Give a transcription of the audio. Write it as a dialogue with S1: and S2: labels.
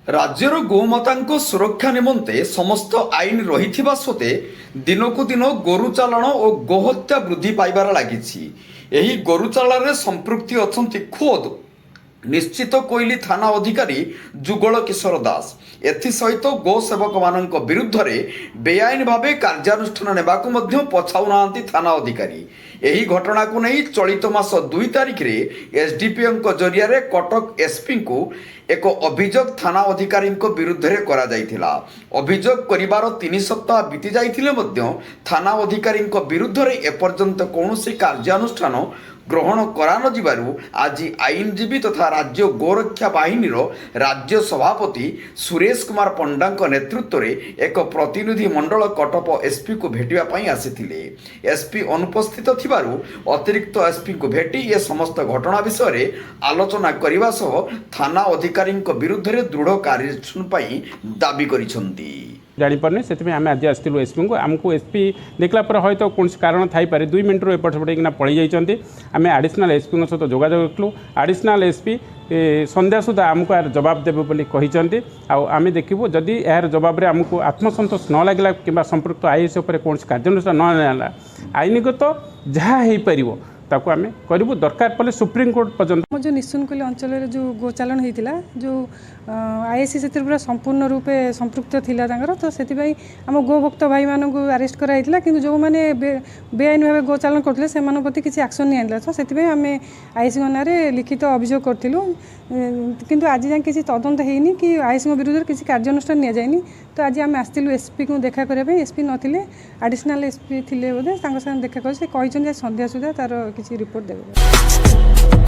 S1: राज्यर गोमाता सुरक्षा निमंते समस्त आईन रही सत्वे दिनक दिन गोरुचालाण और गोहत्या वृद्धि पाइबार लगी। गोरुचाल संपृक्ति अच्छा खोद निश्चित कोइली थाना अधिकारी जुगल किशोर दास एसहित गो सेवक मान विरुद्ध में बेआईन भाव कार्यानुष्ठान नेबाकू पछाऊना थाना अधिकारी। यही घटना को नहीं चलित मास 2 तारिख में एसडीपीओ जरिया कटक एसपी को एक अभियोग थाना अधिकारी विरुद्ध में करा जायथिला। अभियोग करिवार 3 सप्ताह बीती जाइथिले मध्य थाना अधिकारी विरुद्ध में एपर्यंत कौनसी कार्यानुष्ठान ग्रहण करा न जिबारु आज आईनजीवी तथा राज्य गोरक्षा बाहिनीर राज्य सभापति सुरेश कुमार पंडा नेतृत्व में एक प्रतिनिधि मंडल कटक एसपी को भेटिया पई आसीथिले। एसपी अनुपस्थित थिबारु अतिरिक्त एसपी को भेटी ए समस्त घटना विषय में आलोचना करने सह थाना अधिकारी विरुद्ध में दृढ़ कार्यानुष्ठान पई दाबी करिसंती।
S2: जापारे से आम आज आसलु एसपी को आमको एसपी देखला हयत तो कौन कारण थाईपे 2 मिनट एपट सेपट पलि जाइए। आम आडिशनाल एसपी सहित जोगाजोग कलु। आडिशनाल एसपी संध्या सुधा आमको यार जवाब देवे बोली कहते आम देखू जदि यार जवाब रे आमको आत्मसंतोष न लगला कि संपृक्त आईएएस उपर कौन कार्यानुष्ठान न नाला आईनगत जहाँ हो पार ताकू आम करूँ दरकार पड़े सुप्रीमकोर्ट पर्यंत।
S3: जो निशुनकली अंचल जो गोचालन होता जो आईएससी से पूरा संपूर्ण रूपे संपृक्त थिला तो से आम गोभक्त भाई मान अरेस्ट कराइला कि जो मैंने बेआईन भाव गोचालन करते से प्रति किसी एक्शन नहीं तो से आम आईएससी ना लिखित अभियोग करूँ किंतु आज जाए किसी तदंत होनी कि आईएससी विरुद्ध किसी कार्यानुष्ठान नि जाए। तो आज आम आसलु एसपी को देखा करने एसपी नथिले आडिशनाल एसपी थिले बोधे देखा कर संध्या सुधा तार किसी रिपोर्ट देवे।